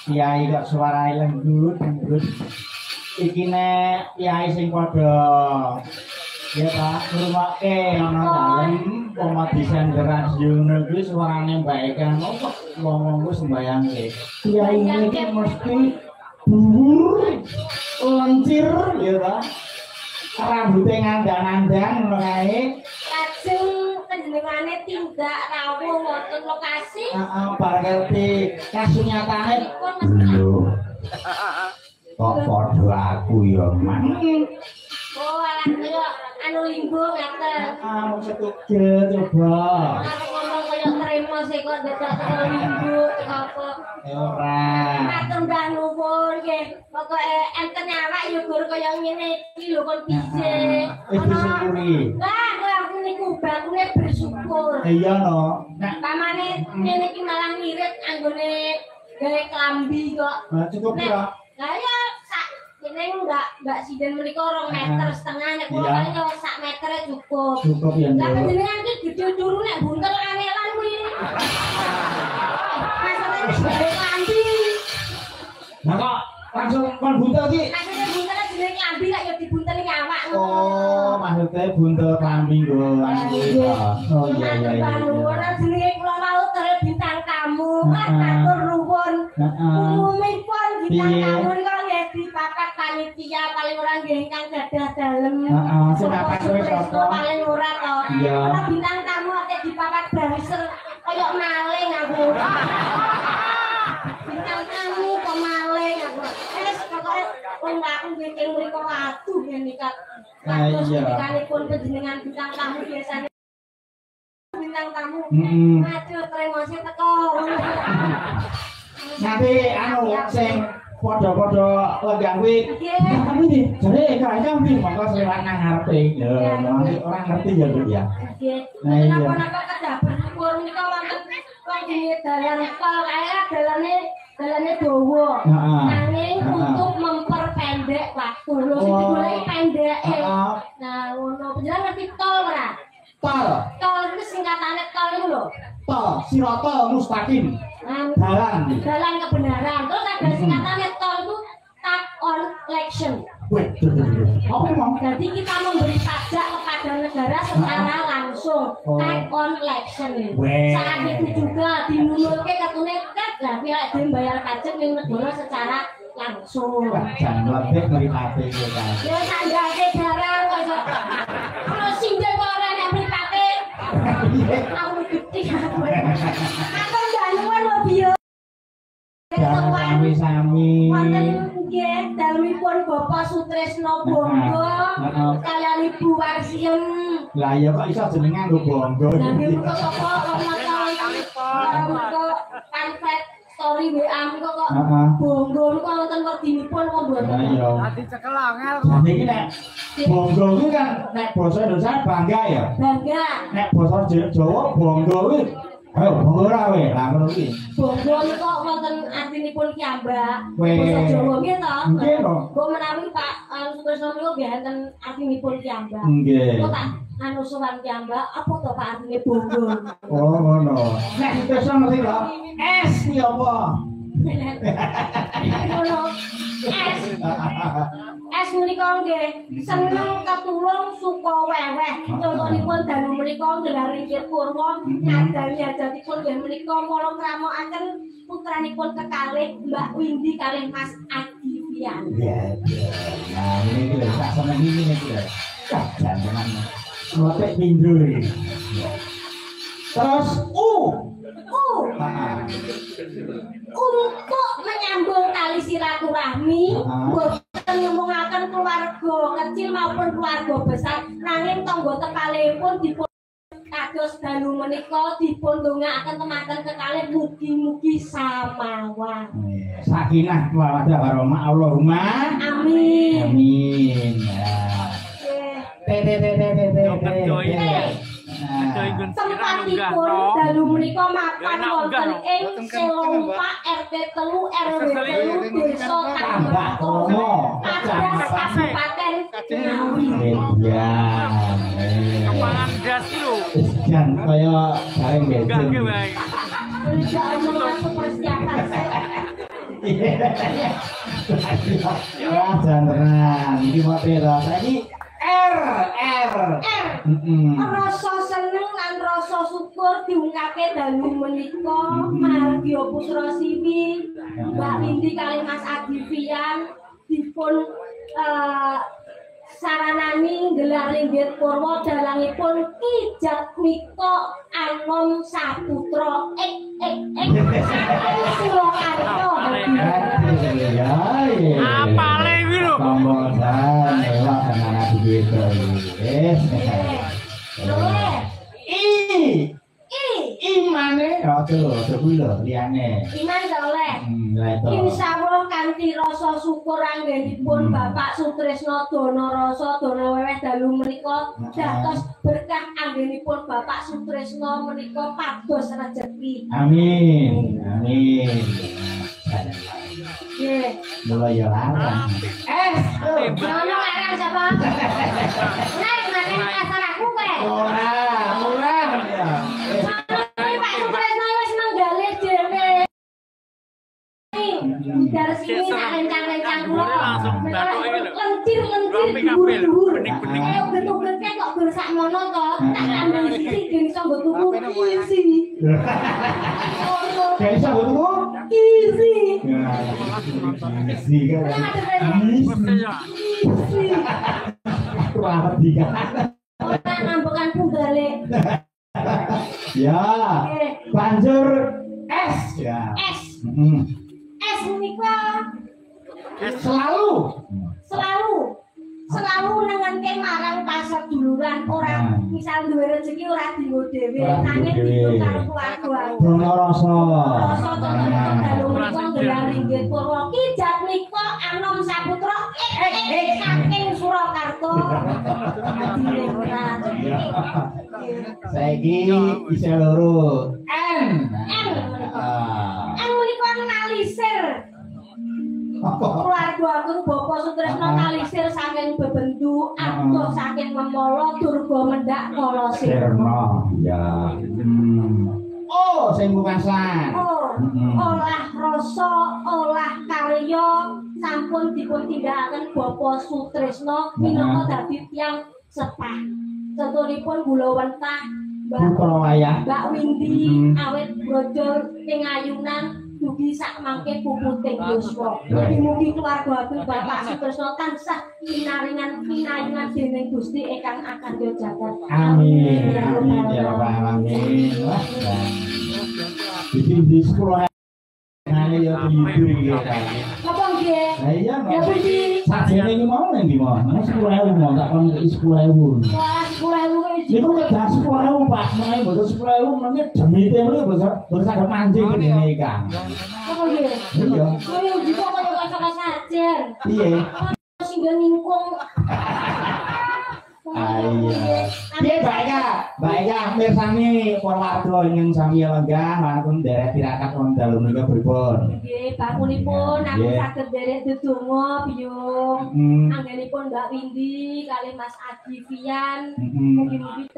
Kiai kok suarane lembut. Iki nek kiai sing padha ya Pak ngrungokke ana dalem pemadisan radio kuwi suarane baik kan kok ngomong sembayangke. Kiai iki mesti lancir ya Pak. Rambute ngandang-andang ngono kae. Lajeng panjenengane tindak rawuh wonten lokasi. Heeh, bar ngerti kasunyatane. Kok padha aku ya, Man. Oh, alah kaya anu linggo ngaten. Maksud coba. Arep ngomong kaya trimo sik kok dadak linggo apa. Ya ora. Matur nuwun nggih. Pokoke enten awak ya gur kaya ngene iki lho kon piye. Syukuri. Lah, kok niku bakune bersyukur. Iya no. Nek pamane ngene iki malah ngirit anggone gawe klambi kok. Nah, cukup ya. Lah ya sak kene enggak siden menika 2,5 meter nek kula kaya sak meter cukup. Cukup ya. Lah panjenengan iki gedhe turu nek buntel kanelan kuwi. Maksudnya gawe klambi. Nah kok langsung kon buntel iki? Maksudnya buntel jenenge klambi lak ya dibunteli awak ngono. Oh, maksudnya buntel klambi lho. Oh iya iya iya. Ora jenenge kula mau terus bintang tamu. Matur nuwun. Umumipun bintang tamu kok nggih dipapat panitia paling ora nggih ingkang gadah dalem. Heeh, sing papat kowe sapa? Paling ora to. Iya. Ora bintang tamu akeh dipapat browser kaya maling aku. Bintang tamu kok maling aku. Wis pokoke wong aku nggih mriko aduh ngene iki. Terus dikanipun panjenengan bintang tamu biasanya bintang tamu. Aduh tremose teko. Nanti anu sing padha-padha lenggang kuwi. Kamu iki jare kae mbi monggo selewat nang ngarepe. Ya, ora ngerti ya, Bu ya. Nggih. Napa-napa kedabar syukur menika wonten wong jenenge dalan tol kae dalane dawa. Nanging untuk memperpendek waktu. Lho sing digoleki pendeke. Nah, ngono. Panjenengan ngerti tol ora? Tol. Tol itu singkatane tol itu lho. Tol, sirotol mustaqim. Dalan kebenaran. Terus ada singkatannya tol itu tap on election. Apa emang? Jadi kita memberi pajak kepada negara secara langsung. Tap on election. Saat itu juga dinulurke katune lah pihak yang bayar pajak ning negara secara langsung. Jangan lebih mripate iki kan. Ya sanggake barang kok. Ono sindel kok ora nek mripate. Aku gede aku. Aku januan lho biyo. Sami-sami. Wonten nggih dalemipun Bapak Sutresno Bonggo kaliyan Ibu Warsiem. Lah ya kok iso jenenge nggo Bonggo. Lah nggih kok sapa kok pamflet story WA kok bonggo niku wonten werdinipun apa mboten? Iya. Ati cekel angel. Jadi iki nek bonggo iki kan nek basa Indonesia bangga ya. Bangga. Nek basa Jawa bonggo iki ayo bonggo ra we. Lah ngono iki. Bonggo niku wonten artinipun kiambak. Weh. Basa Jawa nggih to? Nggih to. Kok menawi Pak Sutresno niku nggih enten artinipun kiambak. Nggih. Kok tak anu sowan kiambak apa to Pak artine bonggo? Oh ngono. Nek Sutresno ngerti to? Es iki apa? Ngono. Es menika nggih seneng ketulung suka weweh. Contonipun dalu menika gelar ringgit purwa nyadari ajatipun nggih menika kala kramokaken putranipun kekalih Mbak Windy kalih Mas Adivian. Iya. Nah, ini lho sak seneng iki niku lho. Jangan ngotek pindho iki. Terus untuk menyambung tali silaturahmi, boten ngomongaken keluarga kecil maupun keluarga besar, nanging tangga tekalipun dipun kados dalu menika dipun ndongaaken temanten kekalih mugi-mugi samawan. Sakinah mawaddah warahmah Allahumma Amin. Amin. Tempatipun dalu menika mapan wonten ing Selompa RT 3 RW 3 Desa Tambaktono Kabupaten Ngawi. Ya. Kepangan gas lho. Jan kaya bareng bensin. Enggak bae. Masuk persiapan saya. Ya jangan iki mau pira saiki R. Rasa seneng lan rasa syukur diungkapke dalu menika Margya Putra Siwi Mbak Windy kalih Mas Adivian dipun saranani gelar ringgit purwa dalangipun Ki Jatmiko Anom Saputra Surakarta. Apa lagi lho? Tombolan lewat dengan duit wis. Imane aja kuwi lho liyane. Iman oleh. Lah itu. Insyaallah kanthi rasa syukur anggenipun Bapak Sutresno Dono Rasa Dono Weweh dalu menika dados berkah anggenipun Bapak Sutresno menika pados rejeki. Amin. Nggih. Mulai ya larang. Ono larang sapa? Nek maneh asal aku kowe. Ora ya. Pak Sutresno wis menggalih dhewe. Garis ini sak rencang-rencang kula. Langsung bathuk iki lho. Lencir bening-bening. Ayo bentuk-bentuk kok bersak mono to. Tak kandhani sithik ben iso nggo tuku isi. Kayak iso tuku Isi. Isi kan. Isi. Kuat diga. Ora nambakan punggale. Ya. Banjur es ya. Es. Heeh. Es menika selalu nengenke marang paseduluran ora misal duwe rezeki ora dienggo dhewe nanging dienggo karo keluarga. Dono rasa. Rasa dalu menika gelar ringgit purwa Ki Jatmiko Anom Saputra saking Surakarta. Saiki isih loro. N. N menika nalisir. Keluarga aku Bapak Sutresno nalisir saking bebendu, adoh saking memolo, durga mendak kala sirna. Ya. Oh, sing pungkasan. Olah rasa, olah karya sampun dipun tindakaken Bapak Sutresno minangka dadi tiyang sepah. Contonipun Gula Wentah, Mbak Windy awet brojol ing ayunan dugi sak mangke puputing yuswa. Mugi-mugi keluarga Bapak Sutresno tansah pinaringan pinayungan dening Gusti ingkang akandya jagat. Amin. Amin ya rabbal alamin. Wah. Bikin di sekolah ngene ya hidup iki. Apa nggih? Lah iya, Ya Gusti. sakjane iki mau nang ndi mau? 10.000 mau tak kon 10.000. Wah, 10.000 iki. Iku nek gas 10.000 Pak, mulai boten 10.000 menit demite mulai boten saged mancing ngene iki Kang. Oh iya. Iya. Oh iya juga kaya kaya sajen. Piye? Sing ngingkung. Iya. Piye baiknya mirsani warga ingkang sami lenggah mangkon derek tirakat wonten dalu menika pripun? Nggih, bakulipun aku saged derek dedonga biyung. Anggenipun Mbak Windy kali Mas Adi Fian. Mugi-mugi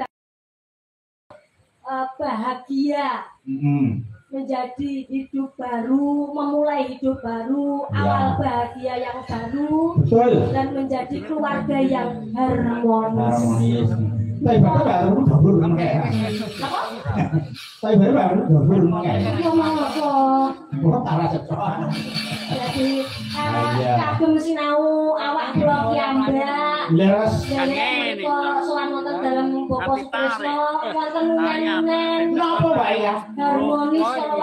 bahagia. Menjadi hidup baru, memulai hidup baru, awal bahagia yang baru. Betul. Dan menjadi keluarga yang harmonis. Tapi baru gabur kayak. Apa? Tapi baru gabur kayak. Ngomong apa? Kok tara cecok. Jadi kagem sinau awak kula piyambak. Leres. Dene kok sowan wonten dalem Bapak Tresno wonten nenen. Napa bae ya? Harmonis karo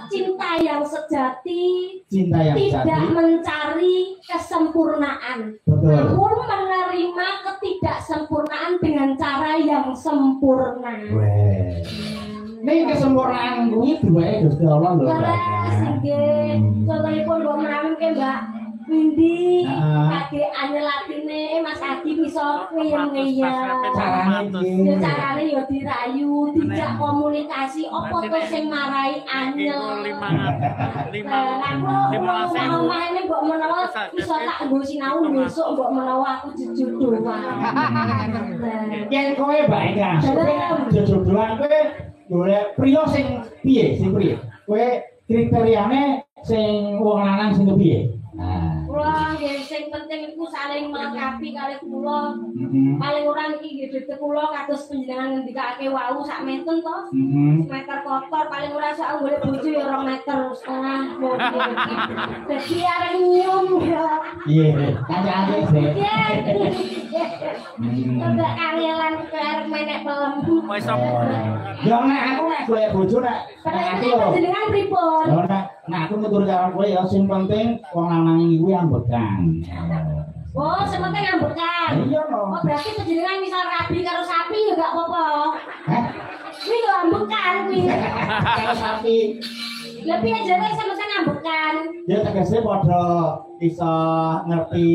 cinta yang sejati, tidak sejati. mencari kesempurnaan, namun menerima ketidaksempurnaan dengan cara yang sempurna. Weh. Ning kesempurnaan kuwi duwe Gusti Allah lho. Leres nggih. Contohipun kok menawi Mbak Windy kage anyelatine Mas Adi bisa ngeyem-ngeyem. Carane yo dirayu, dijak komunikasi apa to sing marai anyel. 5 Omah ini mbok menawa bisa tak nggo sinau besok mbok menawa aku jejodohan. Yen kowe bae ya. Jejodohan kowe golek priya sing piye? Kowe kriteriane sing wong lanang sing piye? Kula nggih sing penting iku saling melengkapi kalih kula. Paling ora niki nggih dite kula kados panjenengan ngendikake wau sak meten to. Meter kotor paling ora sak golek bojo ya 2,5 meter. Dadi arek nyum ya. Iya, kancane sih. Coba kangelan arek menek pelem. Wis apa? Ya nek aku nek golek bojo nek aku lho. Panjenengan pripun? Nek aku nutur karo kowe ya sing penting wong lanang iki kuwi ambekan. Oh, sementing ambekan. Iya lho. Oh, berarti panjenengan misal rabi karo sapi ya gak apa-apa. Hah? Kuwi lho ambekan kuwi. Karo sapi. Lah piye jare sementing ambekan? Ya tegese padha iso ngerti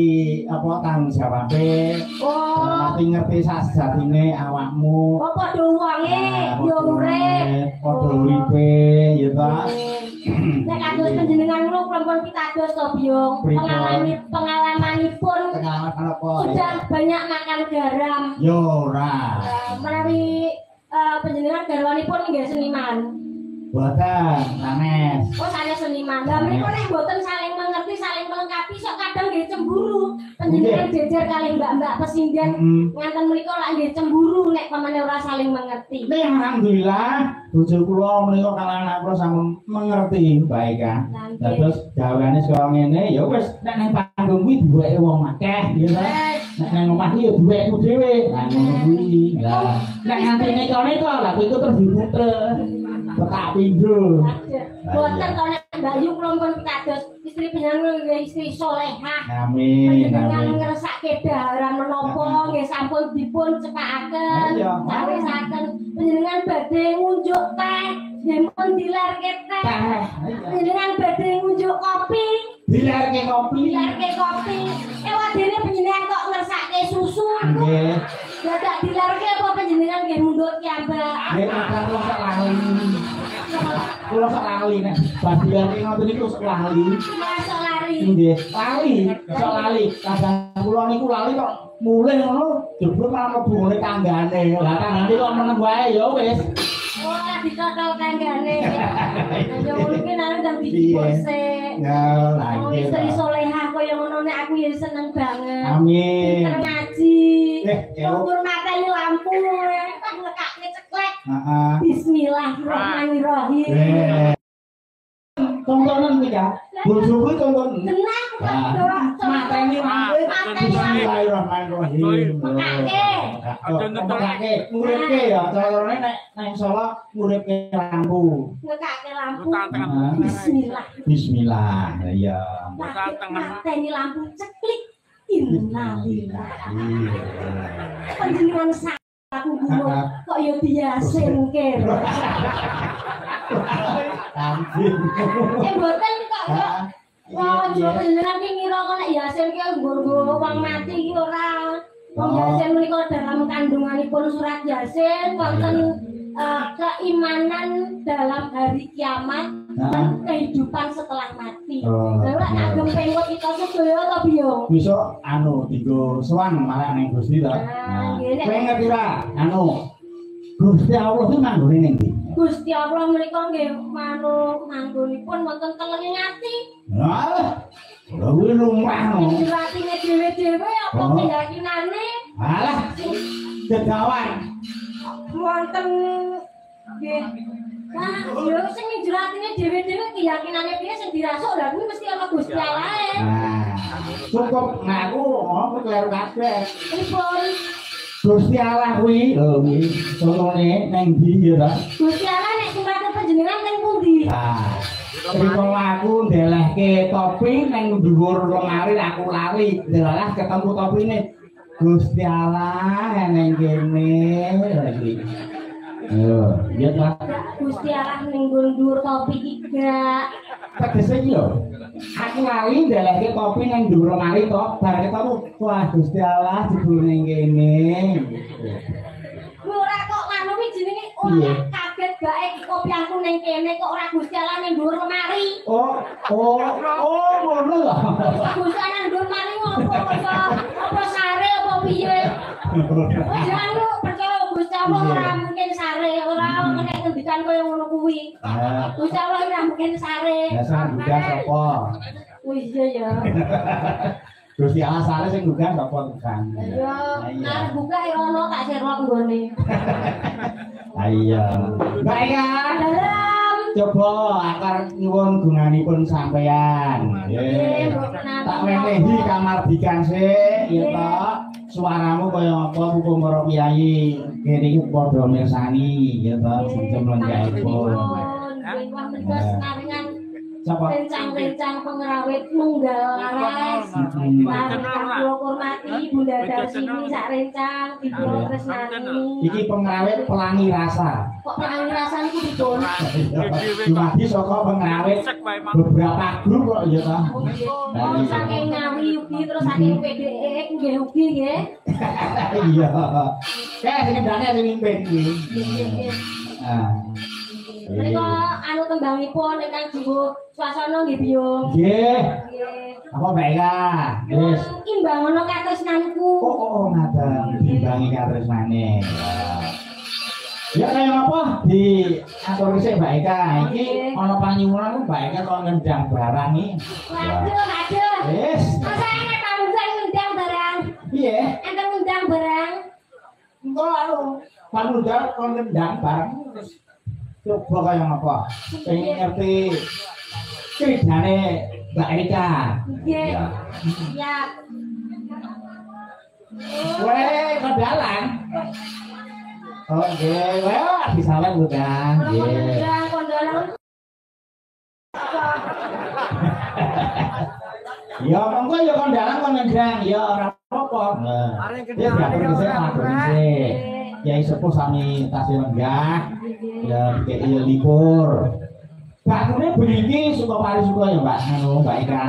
apa tanggung jawabe. Oh, Ngerti sejatine awakmu. oh padha wonge yo urip. Padha uripe ya ta. Nek kados panjenengan kula perempuan pitados to Byung. Pengalamanipun Pengalaman apa? sudah banyak makan garam. Yo ora. Menawi panjenengan garwanipun nggih seniman. Boten, sanes. Oh, saya seniman. Lah mriku nek mboten saling mengerti, saling melengkapi sok kadang nggih cemburu. Panjenengan jejer kalih mbak-mbak pesinggan nganten mriku lak nggih cemburu nek pamane ora saling mengerti. Ning alhamdulillah bojo kula menika kalih anak kula sampun mengerti baik kan. Terus gaweane kaya ngene ya wis nek nang panggung kuwi duweke wong akeh ya ta. Nek nang omah iki ya duwekku dhewe. Lah ngono kuwi. Lah nek ngantine kene to lha kuwi terus diputer. Petak pindho. Boten to nek Mbak Yu kula pun kados istri panjenengan nggih istri salehah. Amin. Panjenengan ngersake daharan menapa nggih sampun dipun cekaken. Sawesaken panjenengan badhe ngunjuk teh, nggih pun dilarke teh. Panjenengan badhe ngunjuk kopi. Dilarke kopi. Wadene panjenengan kok ngersake susu. Nggih. Dadak dilarke apa panjenengan nggih mundhut kiambak. Nggih, kula sak lali. Kula sak lali nek bagian ngoten niku sak lali. Masuk lari. Nggih, sak lali. Kadang kula niku lali kok mulih ngono jebul malah mlebu ngene tanggane. Lah tanggane kok meneng wae ya wis. Wah, dicocol tanggane. Ya ngono ki nang ndang dipose. Ya, lagi. Istri salehah kaya ngono nek aku ya seneng banget. Amin. Ngaji. Ya. Tutur mateni lampu tak ngekake ceklek. Heeh. Bismillahirrahmanirrahim. Tontonan iki ya. Bojoku tonton. Tenang, Mateni lampu. Bismillahirrahmanirrahim. Ngekake. Nguripke ya, carane nek nang Solo nguripke lampu. Ngekake lampu. Tangan. Bismillah. Bismillah. Iya. Mateni lampu ceklik. Innalillahi. Panjenengan aku guru kok ya biasa mungkin. Anjing. Mboten kok. Wah, jenengan ki ngira kok nek Yasin ki nggo wong mati ki ora. Wong Yasin menika dalam kandunganipun surat Yasin wonten keimanan dalam hari kiamat dan kehidupan setelah mati. Lha agem pengut kita sedaya to biyo. Besok dienggo sowan marang ning Gusti to. Kowe ngerti ora? Gusti Allah iki manggone ning ndi? Gusti Allah menika nggih manggonipun wonten telenging ati. Lah, lha kuwi lumrah no. Atine dhewe-dhewe apa keyakinane? Alah, kegawan. Wonten nggih. Lah, yo sing njratine dhewe-dhewe keyakinane piye sing dirasuk lha kuwi mesti ana Gusti Allah. Cukup ngaku ngono kleru kabeh. Pripun? Gusti Allah kuwi lho kuwi sonone nang ndi ya ta? Gusti Allah nek surat panjenengan teng pundi? Riko aku ndelehke topi nang dhuwur lemari aku lali, delalah ketemu topine. Gusti Allah nang kene lagi. Yo, ya ta. Gusti Allah ning dhuwur topi iki gak. Tegese iki lho. Aku lali ndelehke topi nang dhuwur lemari to, bar ketemu wah Gusti Allah jebul ning kene. Ora kok ngono iki jenenge ora kaget gae kopi aku ning kene kok ora Gusti Allah ning dhuwur lemari. Oh, ngono lho. Gusti Allah ning dhuwur lemari ngopo apa sare apa piye? Jangan percaya Gusti Allah ora mungkin sare, ora kena ngendikan koyo ngono kuwi. Gusti Allah ora mungkin sare. Ya sing buka sapa? Wis iya ya. Gusti Allah sare sing buka sapa tukang? Ya, arep buka ya ono tak serok nggone. Iya. Baik ya. Dalam. Coba akar nyuwun gunanipun sampean. Nggih. Tak menehi kamardikan sik ya toh. Suaramu kaya apa hukum para kiai kene iki padha mirsani ya toh sistem lenggahipun. Wah menika senaringan Sapa? rencang-rencang pengrawit nunggal laras. Kula hormati Bunda Darsini sak rencang Ibu Tresnani. Iki pengrawit pelangi rasa. Kok pelangi rasa niku dipun? Dumadi saka pengrawit beberapa grup kok ya toh. Oh, saking Ngawi ugi terus saking PDE nggih ugi nggih. Iya. Kayak sing ndane sing mimpin iki. Menika anu tembangipun ingkang jumbo swasana nggih Biung. Nggih. Nggih. Apa bae ka? Wis. Imbangono katresnanku. Oh, ngaten. Dimbangi katresnane. Ya kaya apa di atur sik Mbak Eka. Iki ana panyuwunan Mbak Eka kok ngendang barang iki. Waduh. Wis. Masa enek panusan ngendang barang. Piye? Enten ngendang barang. Engko anu panudar kok ngendang barang terus coba kaya apa? Pengen ngerti ceritane Mbak Eka. Nggih. Siap. Weh, kondalan. Oh, nggih. Wah, disawen bukan. Nggih. Kondalan. Ya monggo ya kondalan kon ngendang ya ora apa-apa. Ya diatur dhisik atur dhisik. Ya sepuh sami tasih lenggah. Ya dikeki libur. Bakune beniki suka pari suka ya Mbak anu Mbak Eka.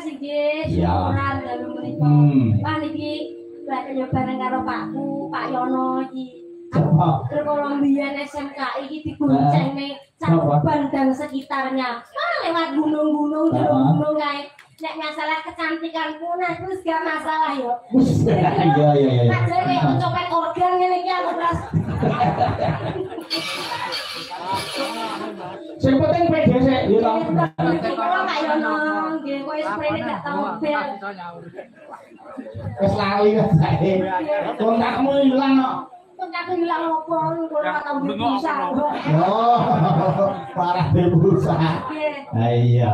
Nggih, syukuran dalu menika. Pak niki lek bareng karo Pakku, Pak Yono iki. Kalau mbiyen SMK iki digoncengne Cakupan dan sekitarnya. Lewat gunung-gunung, gunung kae. Nek masalah kecantikanku nah terus gak masalah yo. Iya. Tak jare copet organ ngene iki aku terus. Sing penting pede sik yo to. Kalau Pak Yono nggih kowe sprene gak tau bel. Wis lali kok sae. Kontakmu ilang kok. Kontakku ilang opo ora tau bisa. Oh, parah debusa. Iya.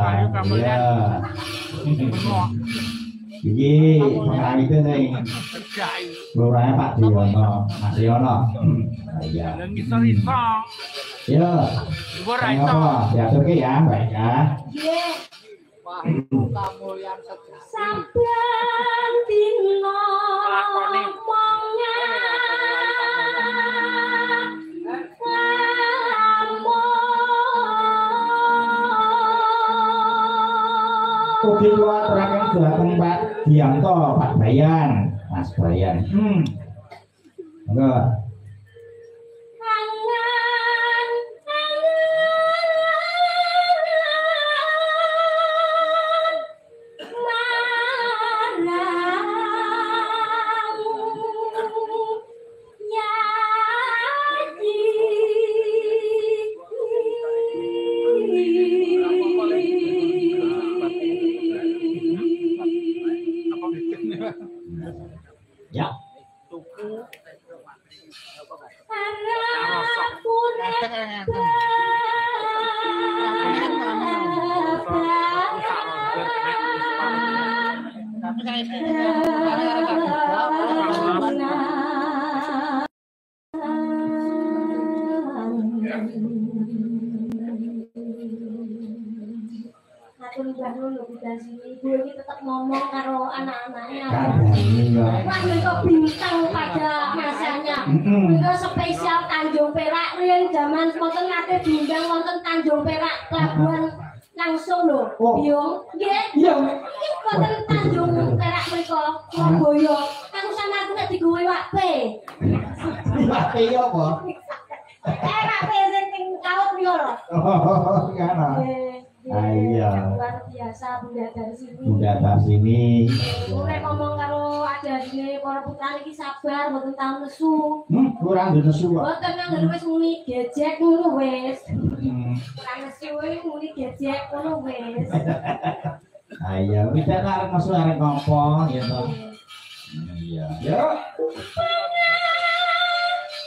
Iki pengrawite sing lurahnya Pak Diono, Mas Yono. Iya. Ya. Diaturke ya, baik ya. Nggih. Saben dina diwaturaken dhateng Pak Dianto, Pak Bayan, Mas Bayan. Enggak. Ya. Ibu ini tetap ngomong karo anak-anaknya. Wah, itu bintang pada masanya. Itu spesial Tanjung Perak. Rian zaman wonten nate diundang wonten Tanjung Perak pelabuhan langsung lho. Biung, nggih. Iya. Iki wonten Tanjung Perak mriku, Surabaya. Kang sampeyan nek digowo wae. Wae yo apa? Wae sing kaut yo lho. Oh, kana. Iya. Luar biasa Bunda dari sini. Bunda dari sini. Mulai ngomong karo adane para putra iki sabar mboten tau nesu. Kurang nesu kok. Mboten nang wis muni gejek ngono wis. Kurang nesu muni gejek ngono wis. Ayo, kita arek masuk arek ngopo gitu. Iya. Yo.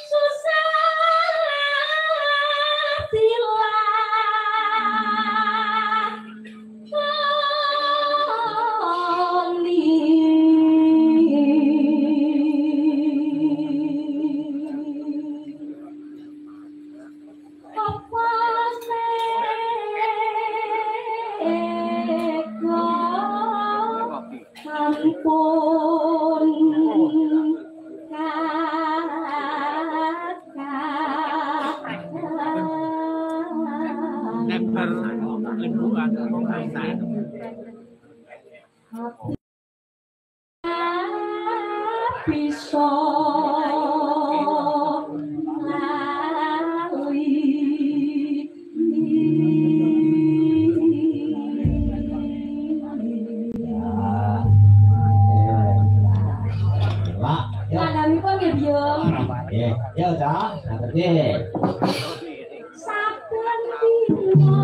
Susah bisa ya udah, ngerti. Saben dina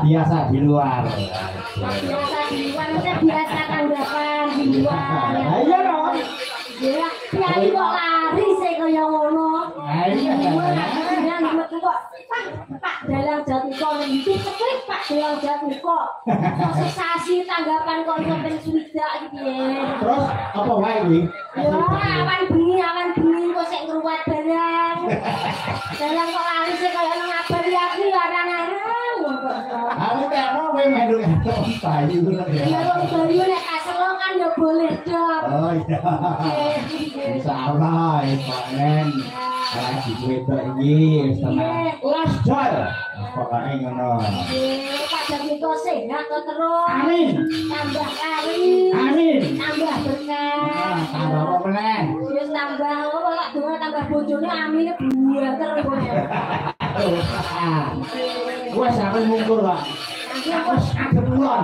biasa di luar. Biasa di luar, maksudnya biasa tanggapan di luar. Iya dong. Ya, kiai kok lari sih kaya ngono. Iya. Jangan metu kok. Pak dalang Jatmiko iki cepet Pak dalang Jatmiko. Sensasi tanggapan kok sampeyan swidak iki ya. Terus apa wae iki? Yo, awan bengi kok sik ngruwat barang. Dalang kok lari sih kaya nang abari aku ya arang-arang. Aku kaya mau melu bayi ngono ya. Ya wong bayu nek kaselo kan ya boleh dong. Oh iya. Insyaallah panen. Ora diwetok iki wis tenang. Las jol. Pokoke ngono. Pak Jatmiko sehat kok terus. Amin. Tambah kali. Amin. Tambah berkah. Tambah apa meneh? Wis tambah apa lak donga tambah bojone amine buater kowe. Wes aku mungkur, Pak. Wes adem ulon.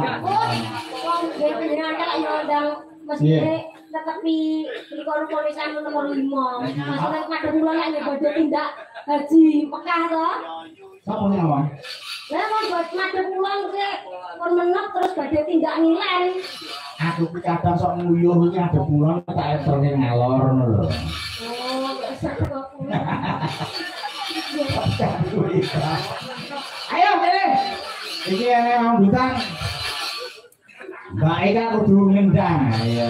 Wong dhewe panjenengan kan yo ndang mesti tetepi rikon polisan nomor 5. Maksudnya madhep kula nek badhe tindak haji Mekah to. Sapa sing ngomong? Lah mon madhep kula mesti pun menep terus badhe tindak ngilen. Aku ki kadang sok nguyuh iki adem ulon tak eterke ngalor ngono lho. Oh, sak kok. Ayo, Dek. Iki ene rambutan. Mbak Eka kudu ngendang. Iya.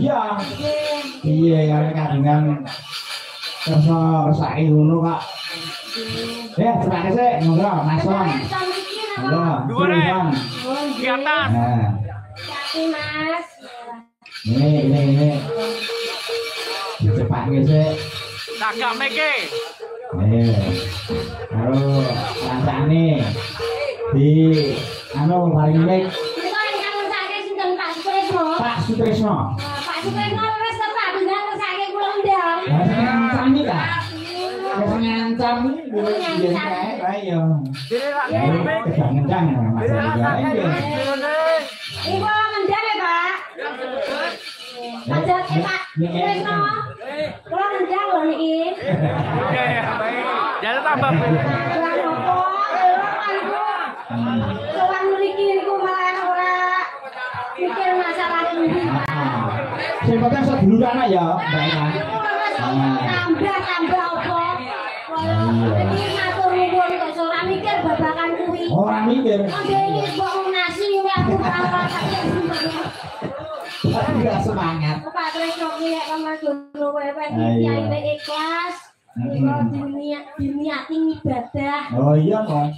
Iya. Iya, karena kadang kersa resake ngono, Kak. Ya, terima kasih. Monggo, Mason. Monggo. Dua di atas. Nah. Tapi Mas. Ini. Cepat sih. Tagak meke. Nih, karo lancane di anu paling baik Ini kok yang ngersake sinten Pak Sutresno? Pak Sutresno. Pak Sutresno wis tepak bisa ngersake kula undang. Lah ngancam iki ta? Wis ngancam iki ayo. Tidak ngendang Mas. Iya. Ibu ngendang ya Pak? Pak Sutresno. Kula ngendang lho niki. Iya, baik. Jangan tambah. Sowan mriki niku malah ora mikir masalah kuwi. Sing penting seduluran ya, Mbak Eka. Tambah apa? Iki matur nuwun kok ora mikir babakan kuwi. Ora mikir. Iki kok nasi aku ora Enggak semangat. Pak Tresno ki nek kono wewe iki ikhlas. Diniati ibadah. Oh iya kok.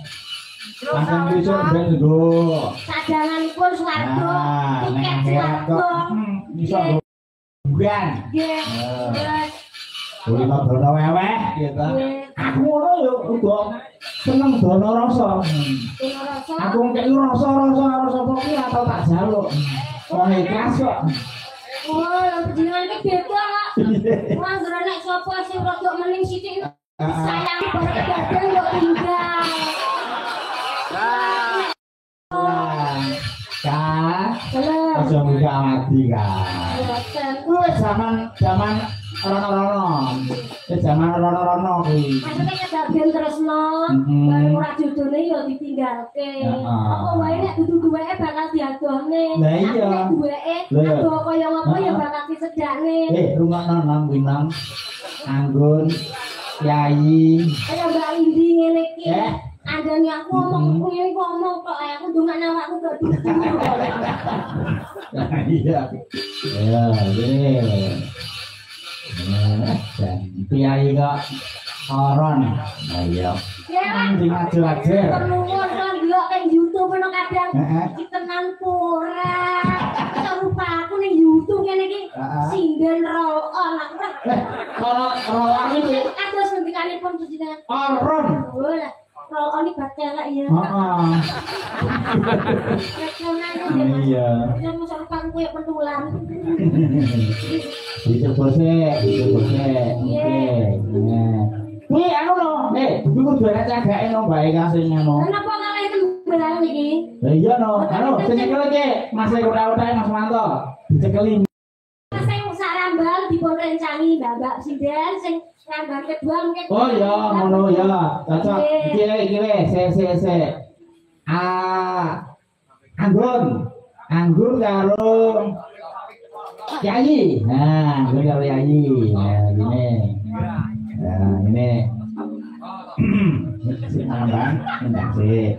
Langsung besok ben nggo. Sadanganipun swarga, tiket swarga. Bisa bukan. Nggih. Boleh kok dono weweh gitu. Aku ngono yo uga seneng dono rasa. Aku ngkeki rasa apa ki atau tak jaluk. Wong ikhlas kok. Oh, jenengan iki beda kok. Wong nek sapa sing rada mening sithik sayang bareng badan kok tinggal. Kak, aja muga mati Kak. Kuwi zaman rono-rono. Zaman rono-rono kuwi. Maksudnya kedaden tresno, baru ora jodone ya ditinggalke. Apa wae nek dudu duweke bakal diadohne. Lah iya. Nek duweke adoh kaya apa ya bakal disedakne. Rungokno nang winang. Anggun, Kyai. Kaya Mbak Indi ngene iki. Andane aku ngomong ngene ngomong kok aku ndongakno awakku kok dudu. Iya. Ya, dan Kyai kok Oron. Ayo. Anjing ajar-ajar. Perluan kan delok ning YouTube ono kadang iki tenan ora. Serupa aku ning YouTube ngene iki sinden roll on aku. Kalau iki Kados ngendikanipun jenengan. Oron. Ora. Roll on iki bacelek ya. Heeh. Iya. Ya mosok rupaku koyo pentulan. Dicoba sih. Oke. Kuwi anu lho, kuwi kudu ana cagake no bae kasih ngono. Kenapa kalih tembang iki? Lah iya no, anu sing nyekel iki Mas Eko-eko Mas Manto. Dicekeli. Sing sarambal dipun rencangi Mbak Sinden sing rambal kedua mungkin. Oh iya, ngono ya. Cocok. Iki wis, se. Anggur karo Yayi. Nah, anggur karo Yayi. Nah, ini. Nah, ini. Sing Bang, ndak sih.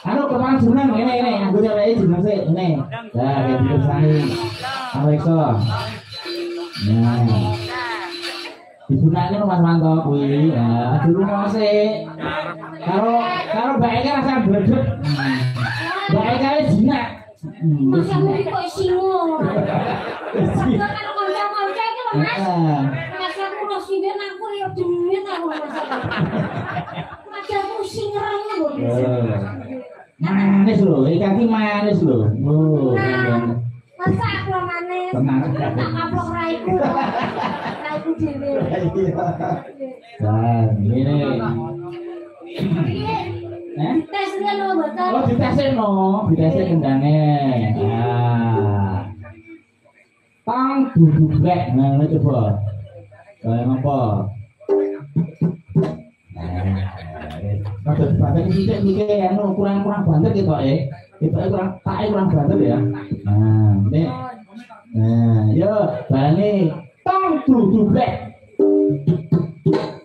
Anu kepala jeneng ini anggur karo Yayi jeneng sih ini. Nah, kayak gitu sae. Apa iso? Nah. Digunakne Mas Manto kuwi. Nah, dulu mose. Karo bae rasa bledek. Bae kae jinak. Masamu kok singo. Kan kanca-kanca iki lho Mas. Masamu lho sine nang kuwi yo demit aku masamu. Masamu sing ngereng lho. Manis lho, ikan iki manis lho. Oh. Masa aku manis. Tenang. Tak kaplok raiku. Raiku dhewe. Nah, ini. Tesnya lo betul. Oh, ditesnya kendangnya. Nah, tang duduk rek, nah coba. Kayak apa? Nah, pada kita anu kurang banget gitu ya. Kita kurang banget ya. Nah, ini. Nah, yo, balik tang duduk rek.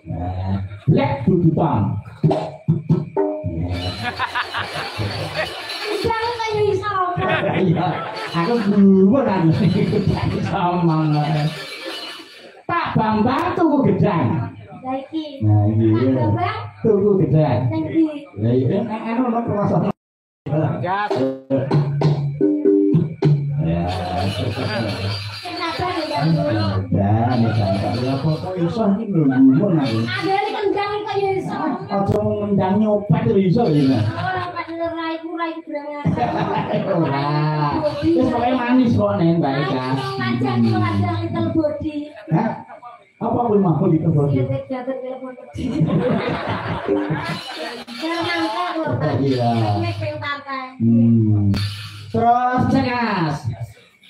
Nah, rek duduk tang. Jangan kayak iso. Iya, aku dulu kan sama Pak Bambang tuku gedang. Lagi. Nah, iya. Tuku gedang. Lagi. Lah iya, anu ono kawasan. Ya. Ya. Kenapa tidak dulu? Dan ya foto iso iki lho aku. Ada di kendang kayak iso. Aja ngendang nyopet iso ya. Orang pada raiku berangan. Ora. Wis pokoke manis kok nen Mbak Eka. Ngajak little body. Hah? Apa kuwi mah kok diteboni? Jatuh telepon kecil. Jangan angkat lho. Iya. Nek ping pantai. Terus cengas.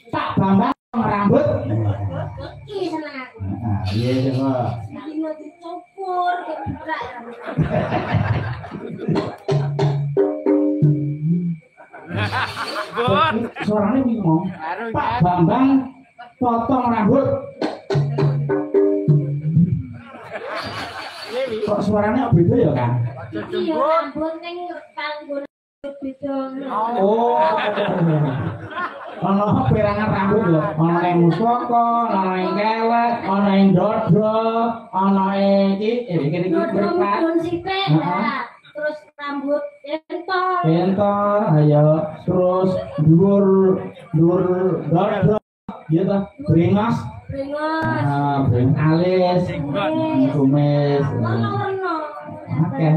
Pak Bambang rambut. Iki seneng aku. Nah, iya coba. Dino dicopur kebrak ya. Bun. Suaranya bingung. Pak Bambang potong rambut. Kok suaranya beda ya kan? Iya rambut ning kanggo beda. Oh. Ono perangan rambut lho, ono ning musaka, ono ning kelek, ono ning dada, ono iki berkat. Terus rambut entol. Entol, ayo terus dhuwur dada, iya ta, bringos. Bringos. Ah, bring alis, kumis. Warna-warna. Oke,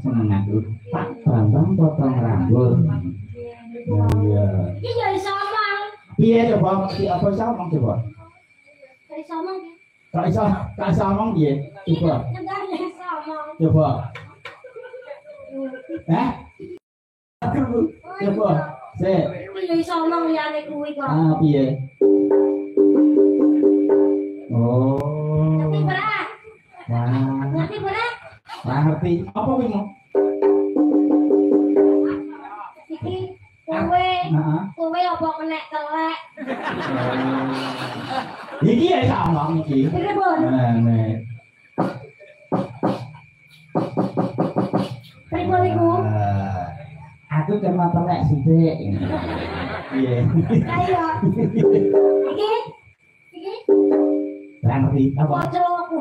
seneng aku. Pak Bambang potong rambut. Iya. Iki ya iso omong. Piye coba? Apa iso omong coba? Iso omong. Kak iso omong piye? Coba. Enggak iso omong. Coba. Coba. Sik. Iki iso omong liyane kuwi kok. Ah, piye? Oh. Ngerti berat? Wah. Ngerti berat? Wah, ngerti. Apa kuwi mau? Iki kowe. Heeh. Kowe apa kenek telek? Iki ya iso omong iki. Iki bon. Nah, nek. Pripun iku? Aku cuma telek sithik. Iya. Ayo. Iki. Iki. Lah ngerti apa? Pocokku.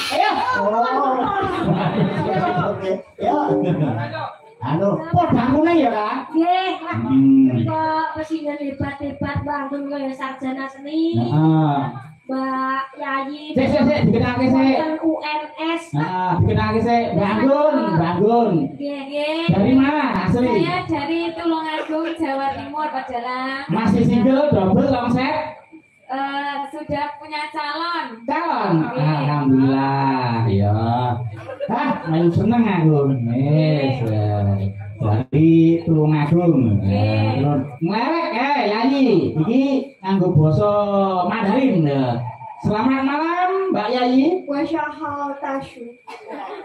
Ayo. Oke. Ya. Anu, podangune ya, Kak? Nggih. Kok mesinnya hebat-hebat bangun kaya sarjana seni. Heeh. Mbak Yayi. Sik, dikenalke sik. UNS. Nah, dikenalke sik. Bangun. Nggih. Dari mana asli? Saya dari Tulungagung, Jawa Timur, Pak Jalang. Masih single, double, long set? Sudah punya calon. Calon? Alhamdulillah, ya. Hah, mayu seneng aku. Yes, dari Tulungagung. Ngelewek, Yayi. Iki nganggo basa Mandarin. Selamat malam, Mbak Yayi. Wasyahal tasyu.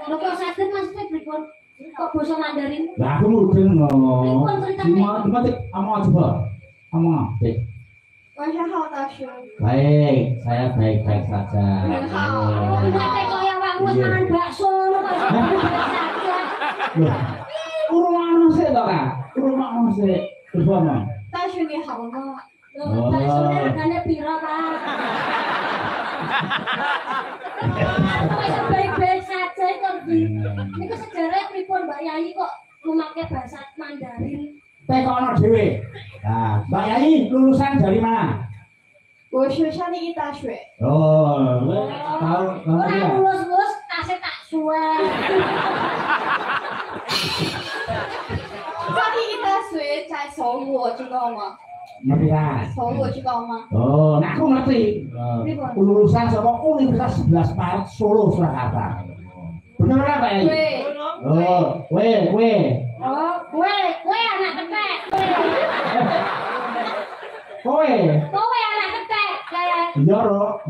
Lho kok saged maksudnya pripun? Kok basa Mandarin? Lah aku mudeng no. Cuma ama coba. Ama. Baik, saya baik-baik saja. Enggak kok yang wae wis mangan bakso saja. Loh. Urung sik to, Kak? Urung sik. Terus apa? Bakso hargane piro, Pak? Wis baik-baik saja kok di. Niku sejarah pripun Mbak Yayi kok memakai bahasa Mandarin? Tekono dhewe. Nah, Mbak Yai lulusan dari mana? 我是上第一大学， Oh, tahu Ora ya? lulus-lulus tasih tak suwe. 上第一大学在首尔，知道吗？ Ngerti kan? 首尔知道吗？ Oh, nah aku ngerti. Lulusan sama Universitas 11 Maret Solo Surakarta. Bener ora Mbak Yai? 对， Oh, kowe. Oh, kowe anak ketek. Kowe. Kowe anak ketek kayak Iya, Ro.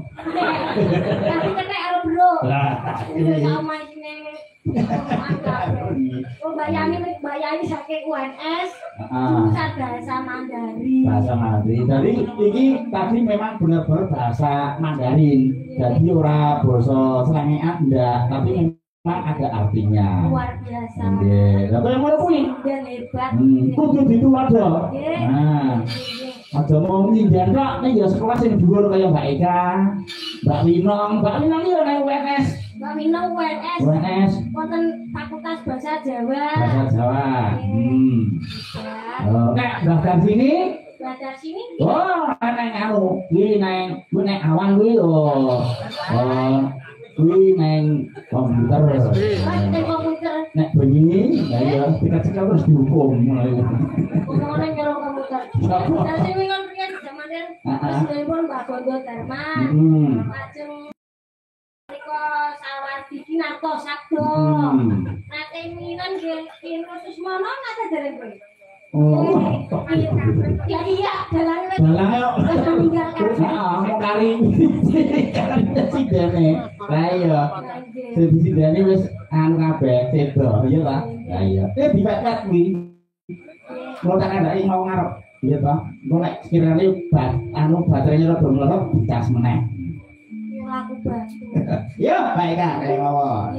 tapi ketek karo bro. Lah, Wis sama sini. Oh, Mbak Yani saking UNS. Jurusan bahasa Mandarin. Bahasa Mandarin. Jadi ini tadi memang benar-benar bahasa Mandarin. Jadi ora basa slangean ndak, tapi memang ada artinya. Luar biasa. Nggih. Lah kok yang ngono kuwi? Dan hebat. Kudu dituwado. Nah, aja mau nyindan kok nek ya sekolah sing dhuwur kaya Mbak Eka, Mbak Winong ya nek UNS. Mbak Winong UNS. UNS Wonten Fakultas Bahasa Jawa. Bahasa Jawa. Ya. Nek bahkan sini Belajar sini. oh, neng anu, kuwi neng awan kuwi lho. Kuwi neng komputer. Nek komputer. Nek bengi, ya dicekal terus dihukum. Ngomongane karo komputer. Lah sing wingon riyen jaman Presiden Mbak Gondo Dharma. Lajeng Riko Sawardi Kinarto Sabdo. Nate mingon nggih Inus Mono nate dereng kowe. Oh. Ya iya, dalange wis Meninggalkan. Mau kari. Presidene. Lah iya. Presidene wis anu kabeh sedo, iya ta? Lah iya. Dipepet kuwi. Kalau tak ada yang mau ngarep, iya toh. Kalau nek sekiranya baterainya rada mlorot dicas meneh. laku bantu. Yo, baik Kak, kayak ngomong.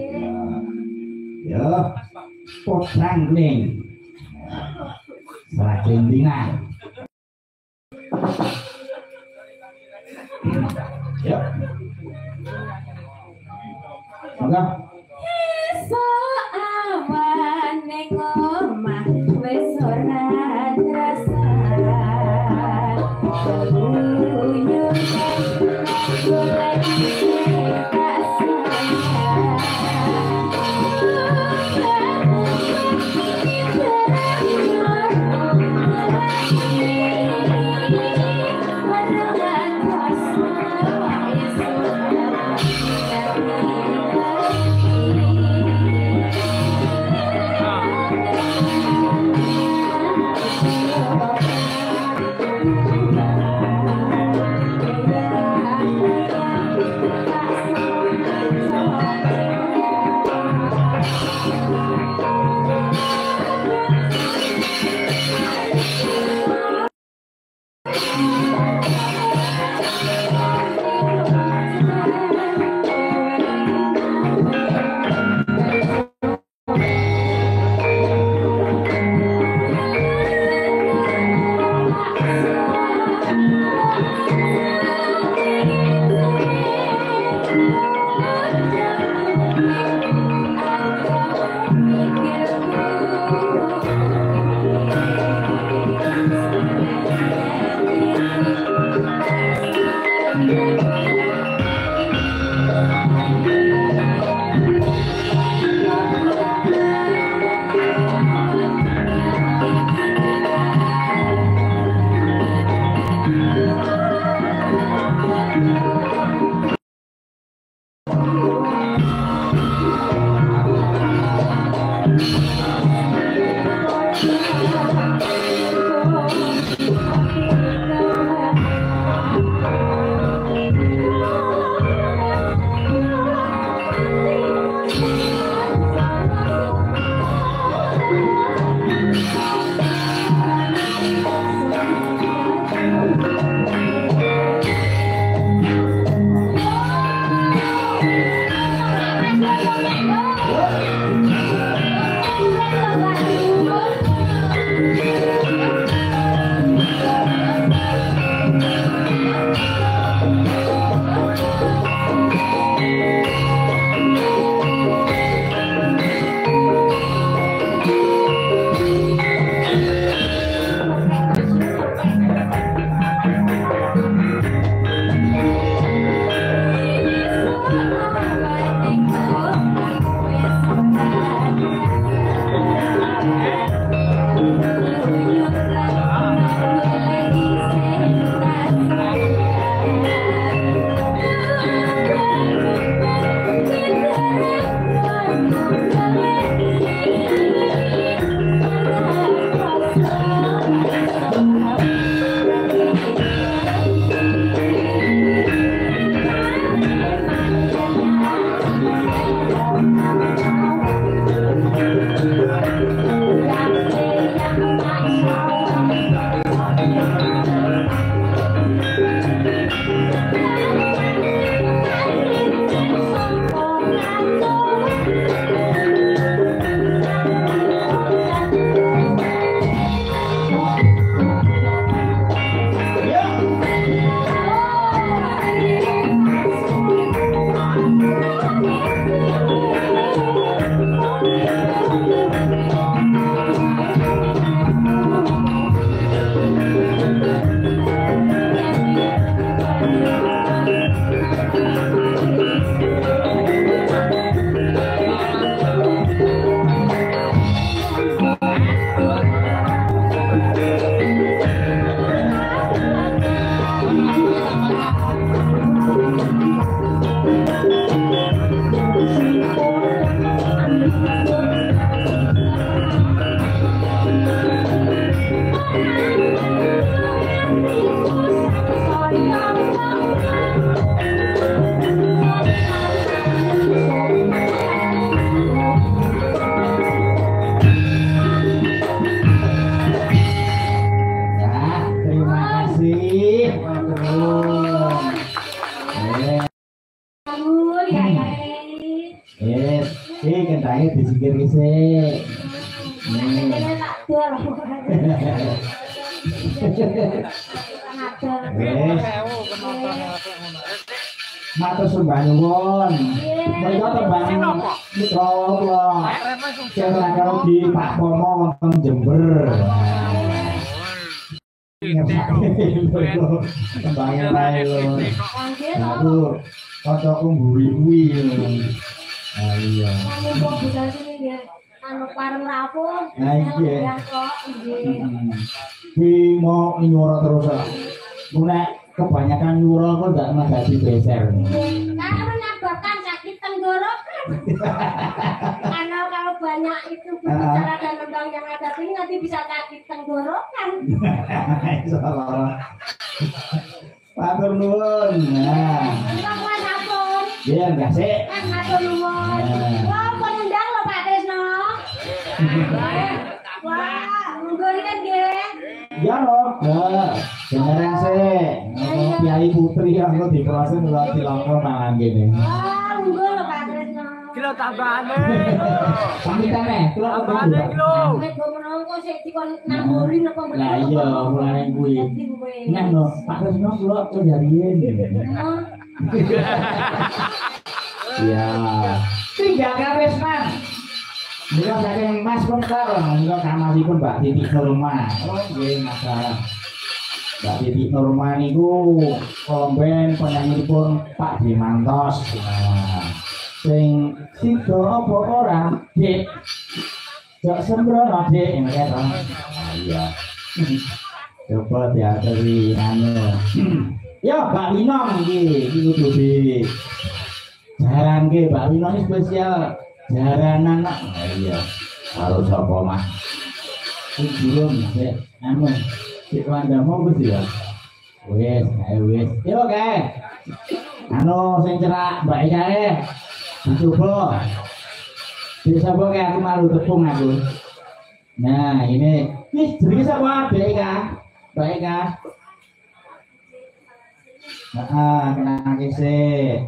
Yo. Podang ning. Selajengtingan. Yo. Monggo. Iso awan ning omah wis ora rasa. Uyuh golek Nuwun ya Yes, kentangnya disingkir sih. Ini tak dol. Matur sembah nyuwun. Menika tembang mitra kula. Kira karo di Pak Pomo wonten Jember. Tembangnya lae lho. Aku kancaku mburi kuwi. Ah iya. Mumpung budal sini nggih. Anu pareng rapuh. Nah iya. Kok nggih. Ki mau nyuara terus. Nek kebanyakan nyuara kok enggak menjadi beser. Karena menyebabkan sakit tenggorokan. Karena kalau banyak itu bicara dan lembang yang ada ini nanti bisa sakit tenggorokan. Salah. Matur nuwun. Nah. Enggak kuat sampun. Iya enggak sih. Matur nuwun. Wah, penundang lho Pak Tresno. Wah, monggo kan nggih. Ya loh. Beneran sih. Kiai Putri yang kok diproses lewat dilakon mangan gini. Wah, monggo lho Pak Tresno. Kilo tambahane. Pamitane, kula Tambahane kilo. Nek menungso sik dikon namburin apa mboten. Lah iya, mulane kuwi. Nah, no, Pak Tresno kula kejadian. Iya. Tiga Tresnan. Mila saking Mas Kontar, mila kamaripun Mbak Titik Norma. Oh, nggih masalah. Mbak Titik Norma niku komben penyanyipun Pak Dimantos. Sing sida apa ora, Dik? Jok sembrono, Dik, ngene to. Iya. Coba diaturi anu. Ya, Mbak Winong iki kudu di jaranke Mbak Winong iki spesial jaranan. Iya. Karo sapa, Mas? Iki durung sik anu. Sik wandamu wis ya. Wis, ae wis. Yo kae. Anu sing cerak Mbak kae. Dicoba. Bisa apa kayak aku malu tepung aku. Nah, ini jenenge sapa, Mbak Eka? Mbak Eka. Kenal sih.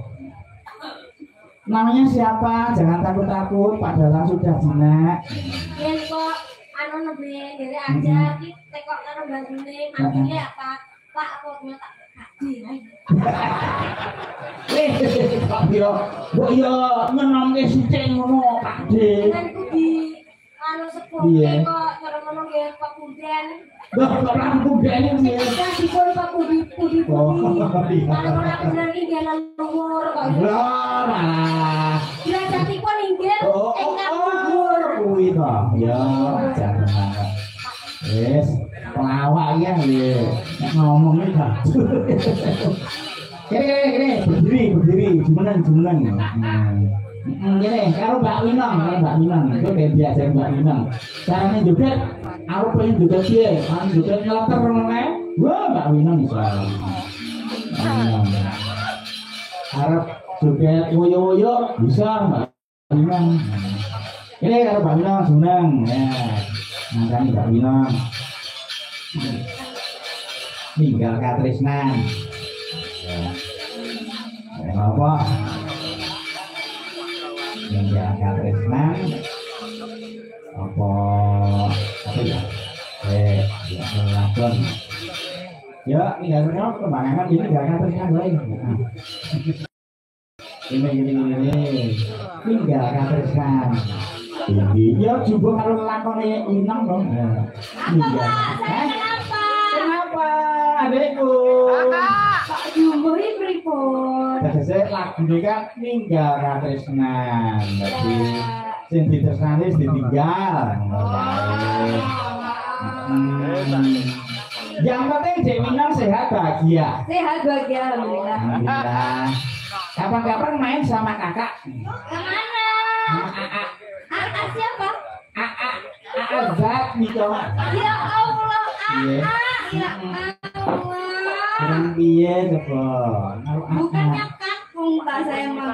Namanya siapa? Jangan takut-takut, padahal sudah jinak. Yen kok anu nembe dhewe aja iki tekok karo mbakune, mangkene apa? Pak kok tak gaji. Pak yo, kok yo nyenomke sithik ngono, Pak De. Kan kudu anu sepuh kok cara ngono nggih Pak Puden. Lah, Pak Puden iki. Kan dipun Pak Pudi. Oh, iya. Kalau ora bener iki nggih luwur kok. Lah, malah. Derajatipun inggih ingkang luwur. Kuwi to. Ya, jangan. Wes, pelawak ya nggih. Nek ngomong iki gak. Kene, berdiri, jumeneng. Gini, karo Mbak Winong, itu kayak biasa Mbak Winong. Caranya joget, aku pengen joget dia, kan joget nyeloter namanya. Wah, Mbak Winong bisa. Harap joget woyo bisa Mbak Winong. Ini karo Mbak Winong seneng, ya. Makanya Mbak Winong. Tinggal Katresnan. Apa? Tinggal Katresnan. Apa ya? Ya lakon. Ya, tinggal kembangan ini tinggal Katresnan lagi. Ini. Tinggal Katresnan. Ya juga kalau lakonnya inang dong. Kenapa? Adekku. Pak Jumuri pripun? Tegese lagune kan ninggal Katresnan. Dadi sing ditresnani ditinggal. Yang penting Dek Winong sehat bahagia. Sehat bahagia alhamdulillah. Alhamdulillah. Kapan-kapan main sama kakak. Kemana? Kakak siapa? Zat Niko. Ya Allah, Iya. ya Allah. Kurang piye coba. Bukannya kakung Pak saya mau.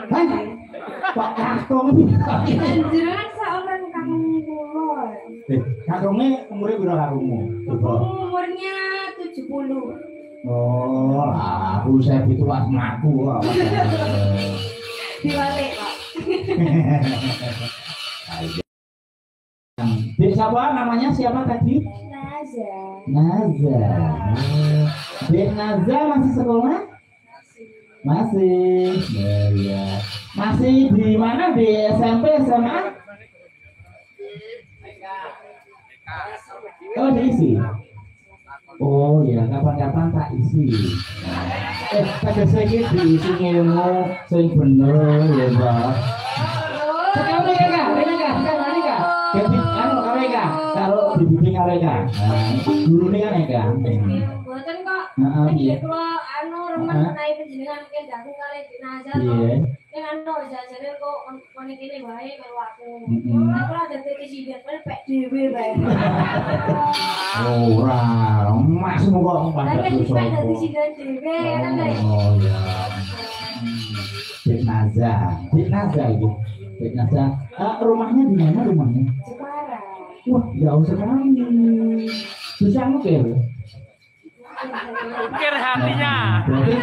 Kok kakung? Panjenengan seorang kakung kula. Kakungnya umurnya berapa kakungmu? Coba. Umurnya 70. Oh, aku saya itu pas ngaku. Diwalik, Pak. Dek siapa namanya siapa tadi? Naza. Naza. Dek Naza masih sekolah? Masih. Ya. Masih di mana, di SMP SMA? Oh diisi. Oh ya kapan-kapan tak isi. Pada sedikit diisi ilmu sing bener ya Mbak. Sekarang sekarang jadi mereka kalau dibimbing mereka guru ini kan ya Buatan kok. iya. Kalau anu remen naik penjenengan mungkin datang kali di Nazar. Iya. Yang anu jajarin kok konik ini baik kalau aku. Aku ada presiden kan PDW baik. Ora, mas kok Tapi pada ada presiden DW kan guys. Oh ya. Dek Naza itu. Dek Naza. Rumahnya di mana rumahnya? Jepara. Wah, jauh sekali. Bisa ngukir? Ukir hatinya. Berarti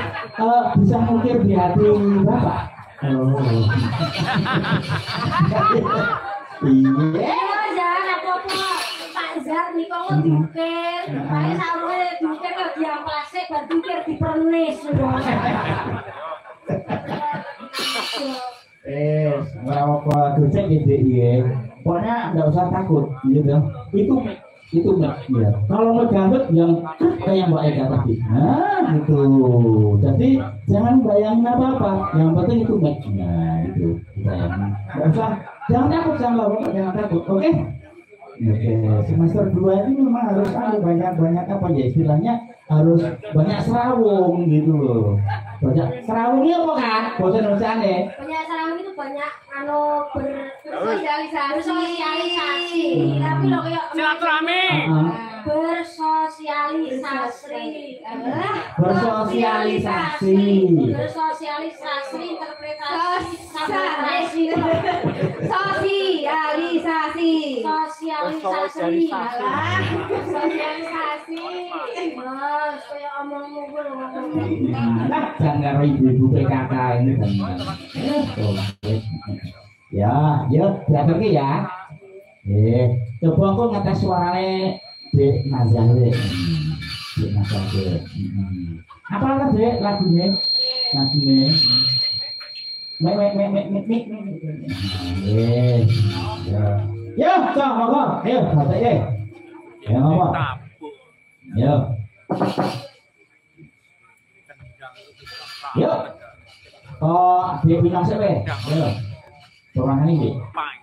bisa ngukir di hati Bapak? Oh. Iya. Jangan apa-apa. Pak Zar nih kok diukir. Saya selalu diukir kalau dia plastik baru diukir di pernis. Berapa dosen gitu ya. Pokoknya nggak usah takut gitu. Itu enggak ya. Kalau ngegambet yang kayak Mbak Eka tadi. Nah, gitu. Jadi jangan bayangin apa-apa. Yang penting itu enggak. Nah, itu. Nggak usah. Jangan takut sama Bapak, jangan takut. Oke? Oke. Semester 2 ini memang harus ada banyak apa ya istilahnya harus banyak serawung gitu loh. Banyak serawungnya apa kan? Bosan-bosannya. Banyak serawung itu banyak anu bersosialisasi. Tapi lo kayak Silaturahmi. bersosialisasi interpretasi mas kayak omongmu Jangan ibu-ibu PKK ini kan. Ya, diatur ya. Coba aku ngetes suaranya Dek Nazar. Dek Nazar. Apa lagi Dek lagunya? Mik. Ya, cok, monggo. Ayo, baca ya. Ya, monggo. Yo. Yuk. Oh, dia bilang siapa? Yo. Orang ini. Apa yang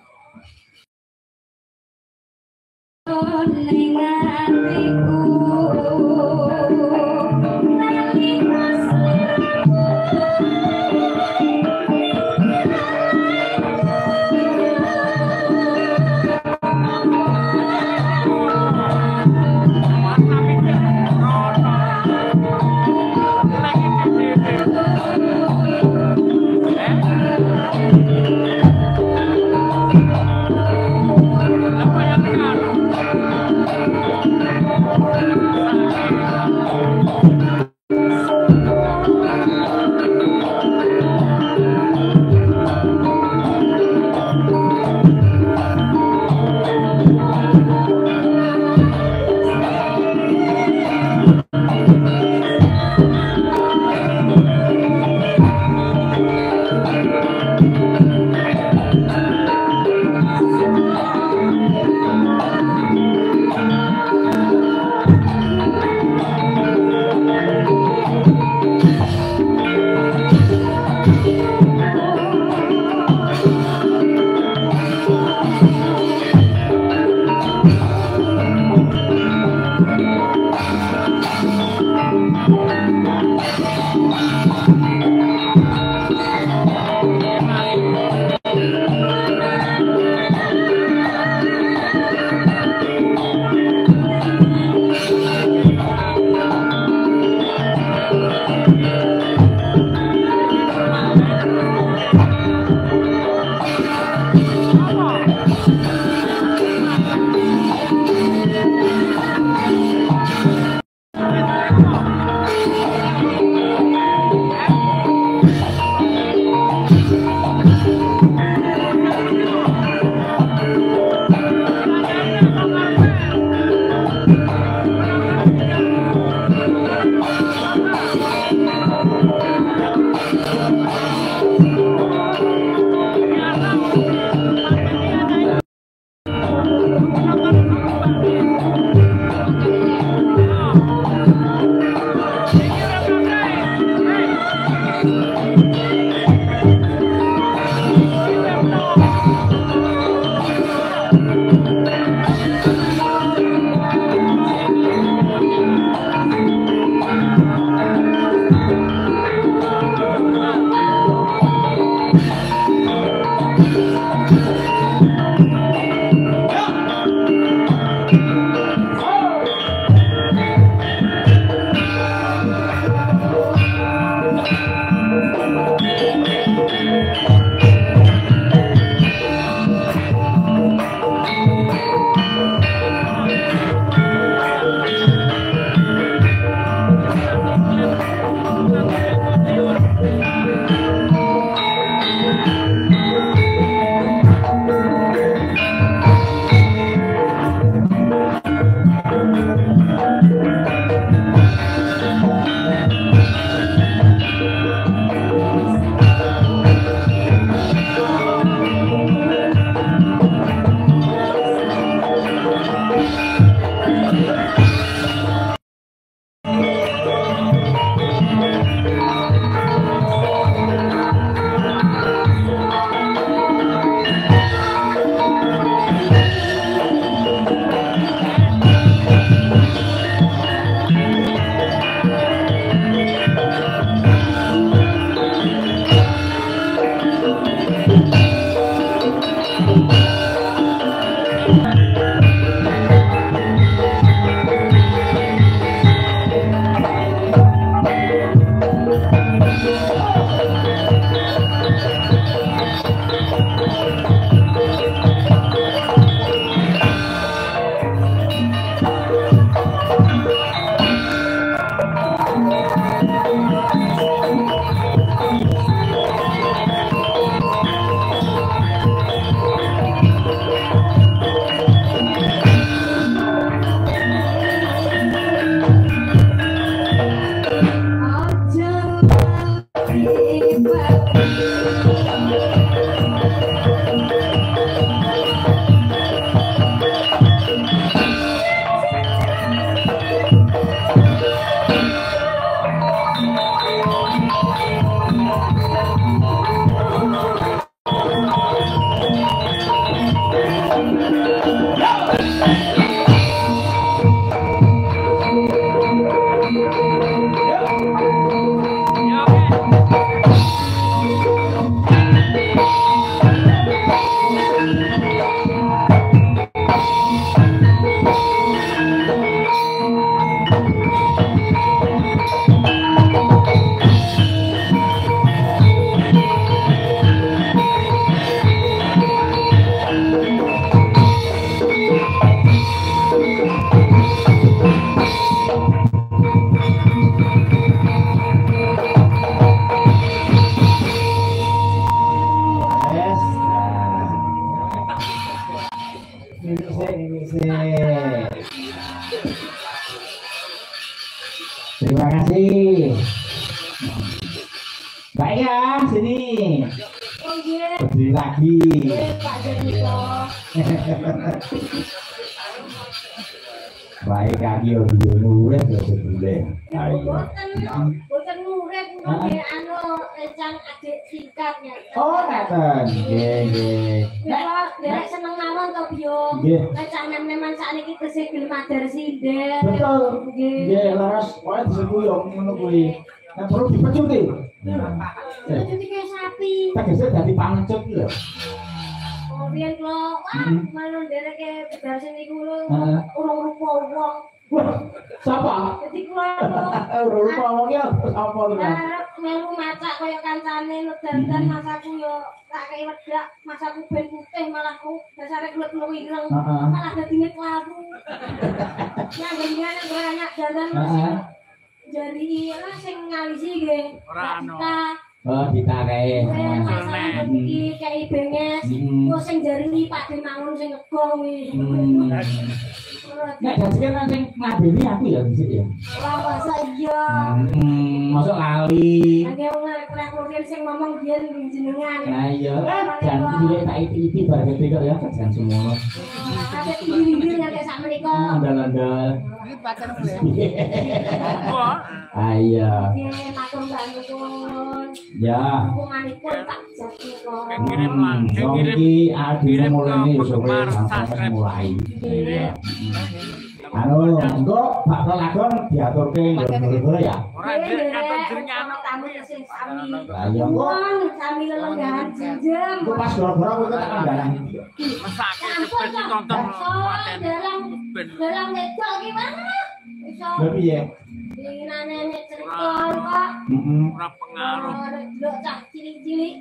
Terima kasih. Baik ya, sini. Oh iya. Berdiri lagi. Pak Jadiko. Baik kaki udah nurut boleh. Boten nurut nggih anu rencang adik tingkatnya. Oh, ngeten. Nggih. Nek seneng mawon to Biyo. Rencana memang sakniki tesih gelem madar sinden. Betul. Nggih, laras wae disebut ngono kuwi. Nek perlu dipecuti. Jadi kayak sapi. Tegese dadi pangecut ki lho. Oh, biyen kula wah malu ndereke bedase niku lho urung rupa wong. Sapa? Jadi kula Rupa wong ya apa to? arep melu macak kaya kancane dandan masaku yo tak kei wedak masaku ben putih malah ku dasare klub-klub ireng malah dadi klawu. Yang ngene banyak dandan jadi lah sing ngalisi nggih. Ora ono. Oh, ditakae. Masalah iki kayak benges. Kok sing jari Pak Demangun sing ngegong kuwi. Nek dadi kan sing ngadeni aku ya dhisik ya. Ora masa iya. Masuk lali. Nek wong ngarep sing ngomong biyen jenengan. Nah iya, jan cilik tak iki bar gede kok ya jan semono. Ada tinggi-tinggi nek sak menika. Andal-andal. Ini pacar boleh. Wah. Ayo. Nggih, matur nuwun. Ya. Hubunganipun tak jadi kok. Kirim langsung Iki adine mulai penggemar sampai subscribe. mulai. Anu, engko bakal lagon diaturke ngono ya. Ora ndek katon jenenge Ana tamu sing sami. Ayo engko Wong sami lelenggahan jinjem. engko pas gara-gara kowe tak kandharan. mesake Ampun seperti tonton Kok dalam wedok gimana? Iso Lha piye? dinane nek cerita kok. ora pengaruh. Delok cah cilik-cilik.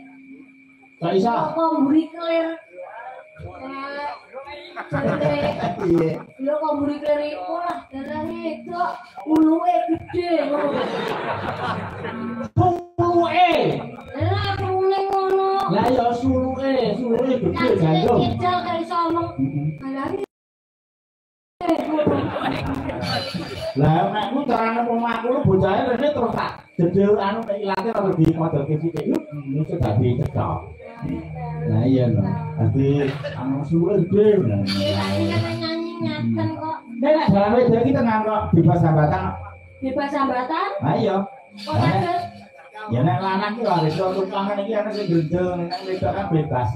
Kok iso? Kok mburi kelir. Piye? Lho kok mburi kelir iku lah darane wedok uluke gede ngono. Suluke. Lah mulai ngono. Lah ya suluke gede Kan gandong. kecil kaya iso omong. Alane. Lah nek ku carane omahku lu bocahe rene terus tak jedel anu nek ilate ora dimodoke sithik. Iku dadi cecok. Nah iya lho. Dadi anu suluke gede. Nyanyi ngaten kok. Nek dalam wedok iki tenan kok bebas hambatan. Bebas hambatan. Ayo. Kok saged Ya nek lanang ki ora iso tukangan iki ana sing gendel nek wedok kan bebas.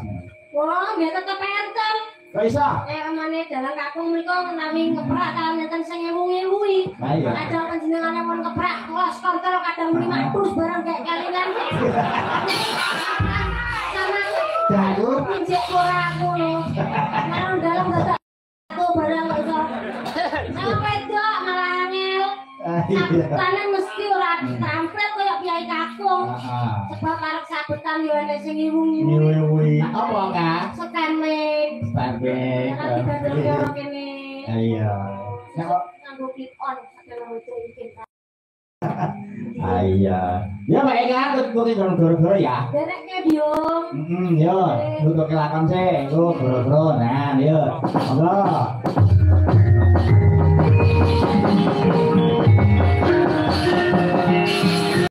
wah, nggih tetep enten. Kok iso? Amane dalang kakung mriku menawi ngeprak kan nenten sing ngewu-ngewi. Ayo. Kadang panjenengane pun keprak kelas kontrol kadang muni matus barang kayak kalian. Sama Dalu. pinjek ora aku lho. Nang dalam dadak aku barang kok iso. Sama wedok malah angel. Iya. Kanan mesti ora tramplet koyo piyai kakung. Heeh. Sebab arep sabetan yo ana sing ngiwu-ngiwu. Nyuwi-nyuwi. Apa Kak? Setemik. Sampai. Nanti badal karo kene. Iya. Nek kok Nganggo clip on sampai lucu iki. iya. Ya baik kan kok gara-gara ya. Dereke biung. Yo, lu kok kelakon sih, lu bro-bro, nah, yo, monggo.